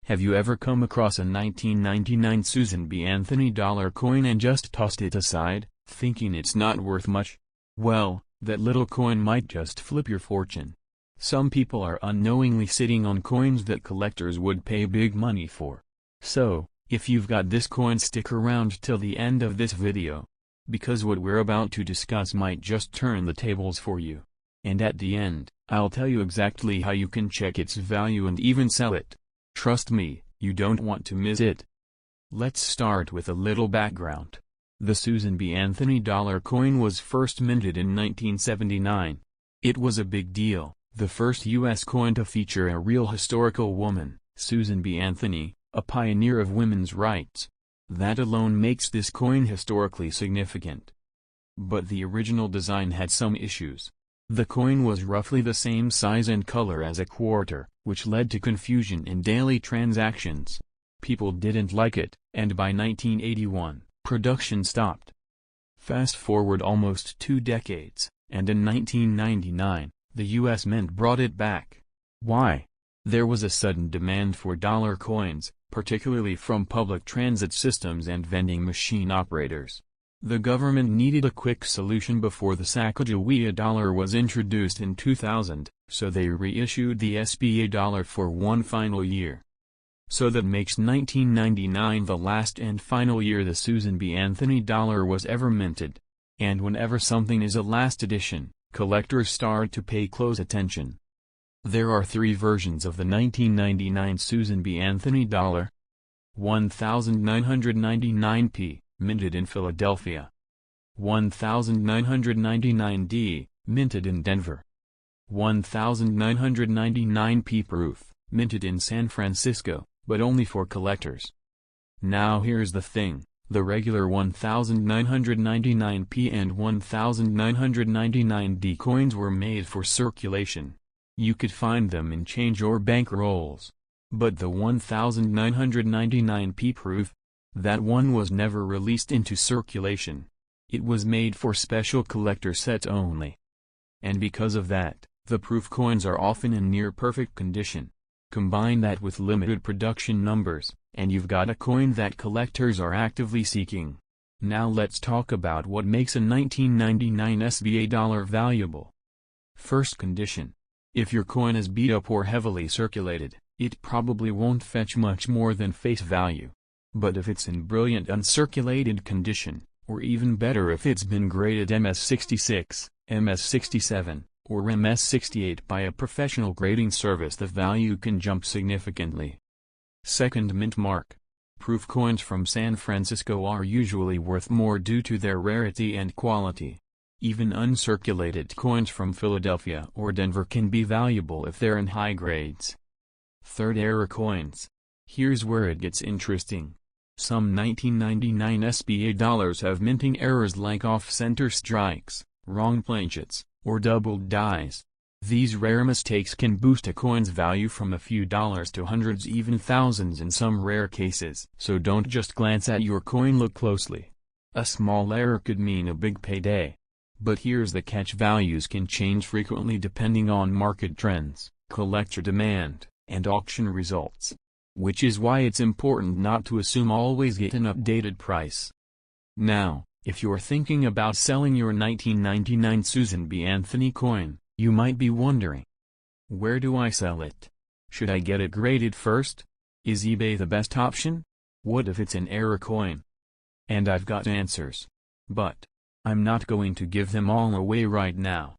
Have you ever come across a 1999 Susan B. Anthony dollar coin and just tossed it aside, thinking it's not worth much? Well, that little coin might just flip your fortune. Some people are unknowingly sitting on coins that collectors would pay big money for. So, if you've got this coin, stick around till the end of this video, because what we're about to discuss might just turn the tables for you. And at the end, I'll tell you exactly how you can check its value and even sell it. Trust me, you don't want to miss it. Let's start with a little background. The Susan B. Anthony dollar coin was first minted in 1979. It was a big deal, the first U.S. coin to feature a real historical woman, Susan B. Anthony, a pioneer of women's rights. That alone makes this coin historically significant. But the original design had some issues. The coin was roughly the same size and color as a quarter, which led to confusion in daily transactions. People didn't like it, and by 1981, production stopped. Fast forward almost 2 decades, and in 1999, the U.S. Mint brought it back. Why? There was a sudden demand for dollar coins, particularly from public transit systems and vending machine operators. The government needed a quick solution before the Sacagawea dollar was introduced in 2000, so they reissued the SBA dollar for one final year. So that makes 1999 the last and final year the Susan B. Anthony dollar was ever minted. And whenever something is a last edition, collectors start to pay close attention. There are 3 versions of the 1999 Susan B. Anthony dollar. 1999p, minted in Philadelphia. 1999d, minted in Denver. 1999p proof, minted in San Francisco, but only for collectors. Now here's the thing, the regular 1999p and 1999d coins were made for circulation. You could find them in change or bank rolls. But the 1999p proof, that one was never released into circulation. It was made for special collector sets only. And because of that, the proof coins are often in near-perfect condition. Combine that with limited production numbers, and you've got a coin that collectors are actively seeking. Now let's talk about what makes a 1999 SBA dollar valuable. First condition. If your coin is beat up or heavily circulated, it probably won't fetch much more than face value. But if it's in brilliant uncirculated condition, or even better if it's been graded MS66, MS67, or MS68 by a professional grading service, the value can jump significantly. Second mint mark. Proof coins from San Francisco are usually worth more due to their rarity and quality. Even uncirculated coins from Philadelphia or Denver can be valuable if they're in high grades. Third, error coins. Here's where it gets interesting. Some 1999 SBA dollars have minting errors like off-center strikes, wrong planchet, or doubled dies. These rare mistakes can boost a coin's value from a few dollars to hundreds, even thousands in some rare cases. So don't just glance at your coin, look closely. A small error could mean a big payday. But here's the catch: values can change frequently depending on market trends, collector demand, and auction results. Which is why it's important not to assume always get an updated price. Now, if you're thinking about selling your 1999 Susan B. Anthony coin, you might be wondering, where do I sell it? Should I get it graded first? Is eBay the best option? What if it's an error coin? And I've got answers. But I'm not going to give them all away right now.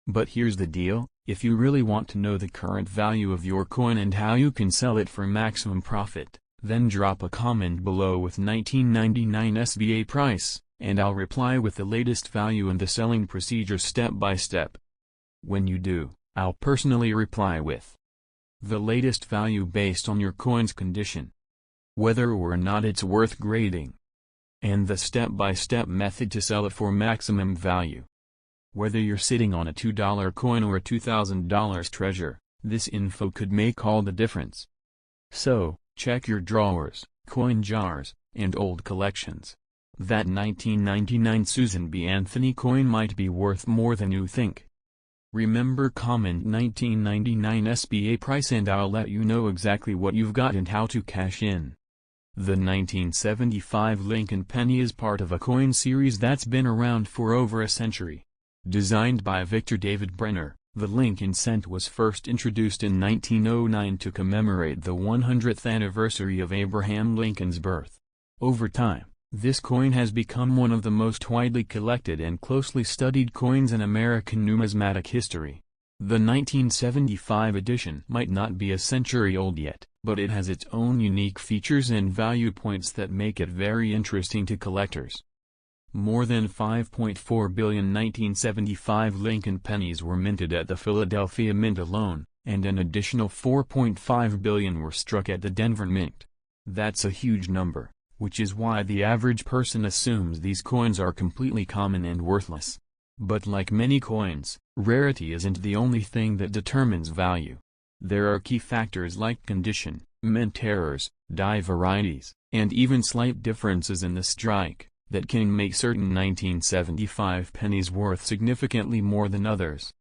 But here's the deal, if you really want to know the current value of your coin and how you can sell it for maximum profit, then drop a comment below with 1999 SBA price, and I'll reply with the latest value and the selling procedure step by step. When you do, I'll personally reply with the latest value based on your coin's condition, whether or not it's worth grading, and the step-by-step method to sell it for maximum value. Whether you're sitting on a $2 coin or a $2,000 treasure, this info could make all the difference. So, check your drawers, coin jars, and old collections. That 1999 Susan B. Anthony coin might be worth more than you think. Remember, comment 1999 SBA price and I'll let you know exactly what you've got and how to cash in. The 1975 Lincoln penny is part of a coin series that's been around for over a century. Designed by Victor David Brenner, the Lincoln cent was first introduced in 1909 to commemorate the 100th anniversary of Abraham Lincoln's birth. Over time, this coin has become one of the most widely collected and closely studied coins in American numismatic history. The 1975 edition might not be a century old yet, but it has its own unique features and value points that make it very interesting to collectors. More than 5.4 billion 1975 Lincoln pennies were minted at the Philadelphia Mint alone, and an additional 4.5 billion were struck at the Denver Mint. That's a huge number, which is why the average person assumes these coins are completely common and worthless. But like many coins, rarity isn't the only thing that determines value. There are key factors like condition, mint errors, die varieties, and even slight differences in the strike that can make certain 1975 pennies worth significantly more than others.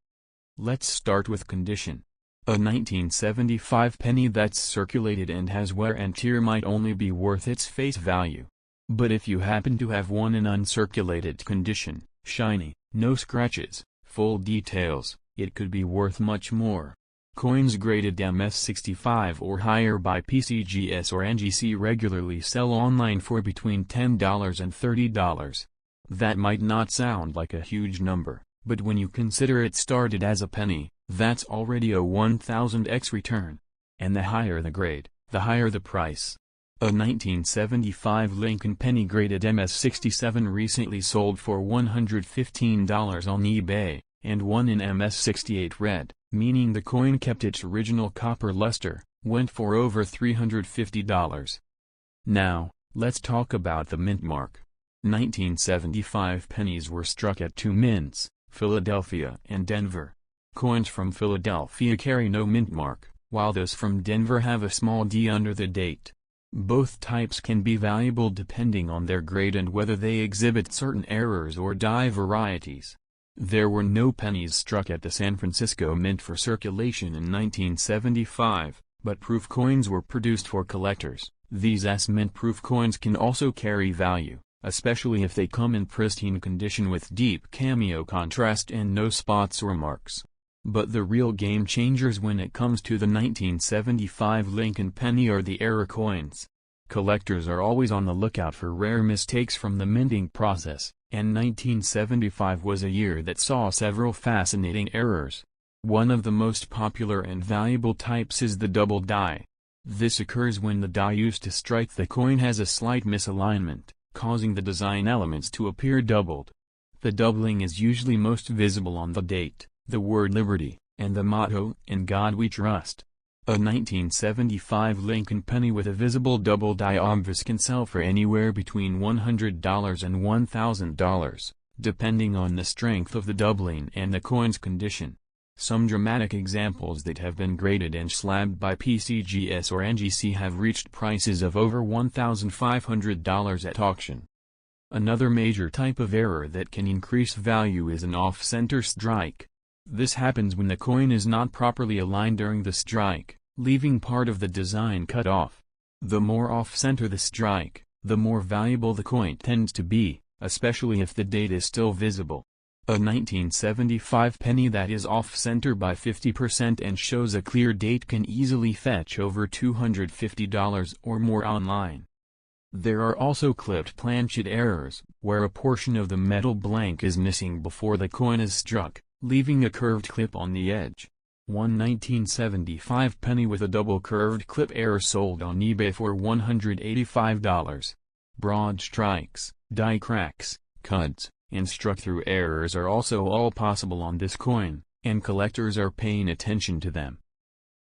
Let's start with condition. A 1975 penny that's circulated and has wear and tear might only be worth its face value. But if you happen to have one in uncirculated condition, shiny, no scratches, full details, it could be worth much more. Coins graded MS65 or higher by PCGS or NGC regularly sell online for between $10 and $30. That might not sound like a huge number, but when you consider it started as a penny, that's already a 1000x return. And the higher the grade, the higher the price. A 1975 Lincoln penny graded MS67 recently sold for $115 on eBay, and one in MS68 red, meaning the coin kept its original copper luster, went for over $350. Now, let's talk about the mint mark. 1975 pennies were struck at two mints, Philadelphia and Denver. Coins from Philadelphia carry no mint mark, while those from Denver have a small D under the date. Both types can be valuable depending on their grade and whether they exhibit certain errors or die varieties. There were no pennies struck at the San Francisco Mint for circulation in 1975, but proof coins were produced for collectors. These S-Mint proof coins can also carry value, especially if they come in pristine condition with deep cameo contrast and no spots or marks. But the real game changers when it comes to the 1975 Lincoln penny are the error coins. Collectors are always on the lookout for rare mistakes from the minting process, and 1975 was a year that saw several fascinating errors. One of the most popular and valuable types is the double die. This occurs when the die used to strike the coin has a slight misalignment, causing the design elements to appear doubled. The doubling is usually most visible on the date, the word liberty, and the motto, "In God We Trust." A 1975 Lincoln penny with a visible double die obverse can sell for anywhere between $100 and $1,000, depending on the strength of the doubling and the coin's condition. Some dramatic examples that have been graded and slabbed by PCGS or NGC have reached prices of over $1,500 at auction. Another major type of error that can increase value is an off-center strike. This happens when the coin is not properly aligned during the strike, leaving part of the design cut off. The more off-center the strike, the more valuable the coin tends to be, especially if the date is still visible. A 1975 penny that is off-center by 50% and shows a clear date can easily fetch over $250 or more online. There are also clipped planchet errors, where a portion of the metal blank is missing before the coin is struck, leaving a curved clip on the edge. One 1975 penny with a double curved clip error sold on eBay for $185. Broad strikes, die cracks, cuts, and struck-through errors are also all possible on this coin, and collectors are paying attention to them.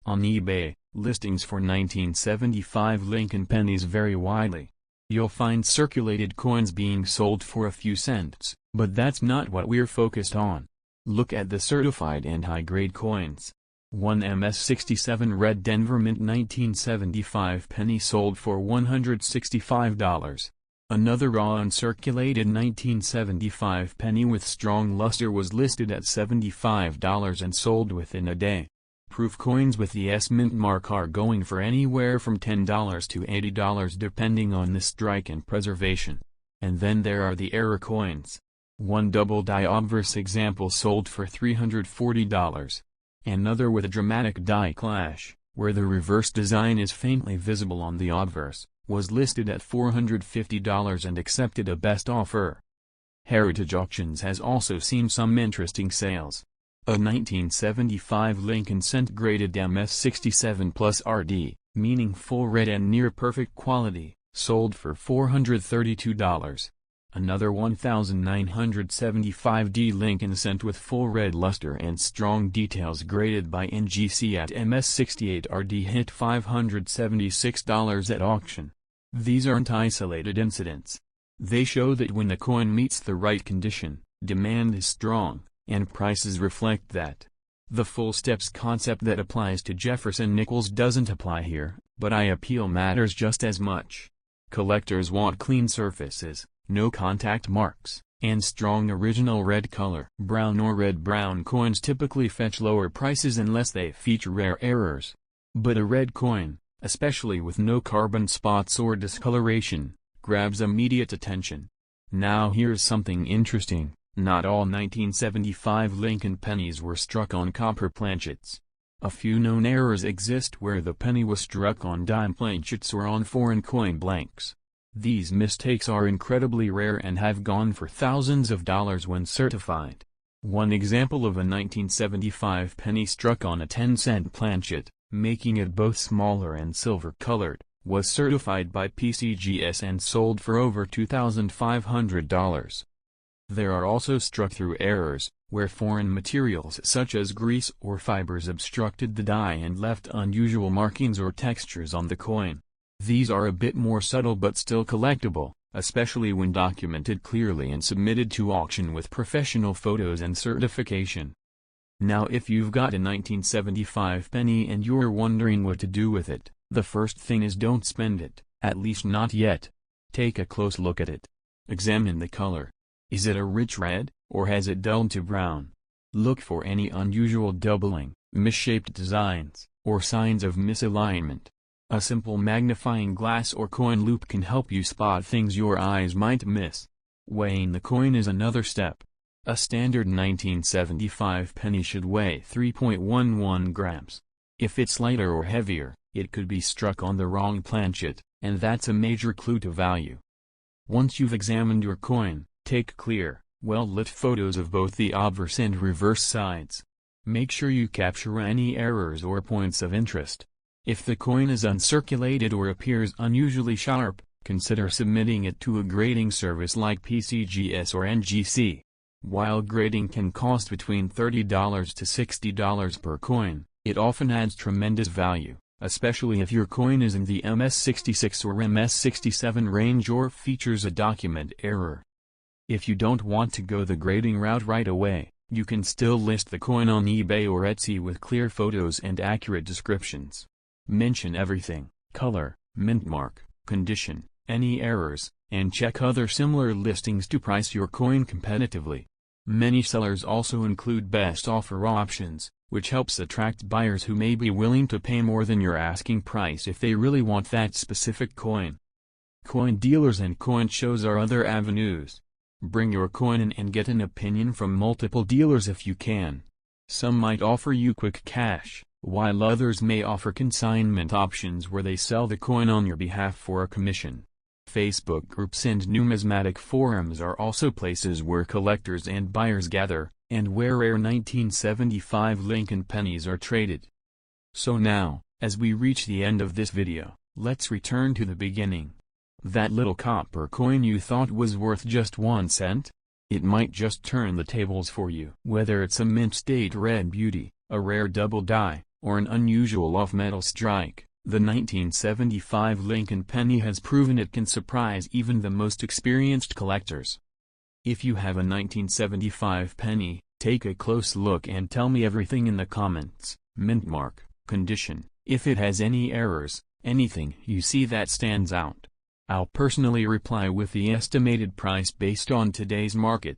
On eBay, listings for 1975 Lincoln pennies vary widely. You'll find circulated coins being sold for a few cents, but that's not what we're focused on. Look at the certified and high-grade coins. One MS67 Red Denver Mint 1975 penny sold for $165. Another raw uncirculated 1975 penny with strong luster was listed at $75 and sold within a day. Proof coins with the S mint mark are going for anywhere from $10 to $80 depending on the strike and preservation. And then there are the error coins. One double die obverse example sold for $340. Another with a dramatic die clash, where the reverse design is faintly visible on the obverse, was listed at $450 and accepted a best offer. Heritage Auctions has also seen some interesting sales. A 1975 Lincoln Cent graded MS67 Plus RD, meaning full red and near perfect quality, sold for $432. Another 1975D Lincoln Cent with full red luster and strong details graded by NGC at MS68 RD hit $576 at auction. These aren't isolated incidents. They show that when the coin meets the right condition, demand is strong, and prices reflect that. The full steps concept that applies to Jefferson nickels doesn't apply here, but eye appeal matters just as much. Collectors want clean surfaces, no contact marks, and strong original red color. Brown or red-brown coins typically fetch lower prices unless they feature rare errors. But a red coin, especially with no carbon spots or discoloration, grabs immediate attention. Now here's something interesting, not all 1975 Lincoln pennies were struck on copper planchets. A few known errors exist where the penny was struck on dime planchets or on foreign coin blanks. These mistakes are incredibly rare and have gone for thousands of dollars when certified. One example of a 1975 penny struck on a 10-cent planchet, making it both smaller and silver-colored, was certified by PCGS and sold for over $2,500. There are also struck-through errors, where foreign materials such as grease or fibers obstructed the die and left unusual markings or textures on the coin. These are a bit more subtle but still collectible, especially when documented clearly and submitted to auction with professional photos and certification. Now if you've got a 1975 penny and you're wondering what to do with it, the first thing is don't spend it, at least not yet. Take a close look at it. Examine the color. Is it a rich red, or has it dulled to brown? Look for any unusual doubling, misshaped designs, or signs of misalignment. A simple magnifying glass or coin loupe can help you spot things your eyes might miss. Weighing the coin is another step. A standard 1975 penny should weigh 3.11 grams. If it's lighter or heavier, it could be struck on the wrong planchet, and that's a major clue to value. Once you've examined your coin, take clear, well-lit photos of both the obverse and reverse sides. Make sure you capture any errors or points of interest. If the coin is uncirculated or appears unusually sharp, consider submitting it to a grading service like PCGS or NGC. While grading can cost between $30 to $60 per coin, it often adds tremendous value, especially if your coin is in the MS66 or MS67 range or features a document error. If you don't want to go the grading route right away, you can still list the coin on eBay or Etsy with clear photos and accurate descriptions. Mention everything: color, mint mark, condition, any errors, and check other similar listings to price your coin competitively. Many sellers also include best offer options, which helps attract buyers who may be willing to pay more than your asking price if they really want that specific coin. Coin dealers and coin shows are other avenues. Bring your coin in and get an opinion from multiple dealers if you can. Some might offer you quick cash, while others may offer consignment options where they sell the coin on your behalf for a commission. Facebook groups and numismatic forums are also places where collectors and buyers gather, and where rare 1975 Lincoln pennies are traded. So now, as we reach the end of this video, let's return to the beginning. That little copper coin you thought was worth just 1 cent? It might just turn the tables for you. Whether it's a mint state red beauty, a rare double die, or an unusual off-metal strike, the 1975 Lincoln penny has proven it can surprise even the most experienced collectors. If you have a 1975 penny, take a close look and tell me everything in the comments: mint mark, condition, if it has any errors, anything you see that stands out. I'll personally reply with the estimated price based on today's market.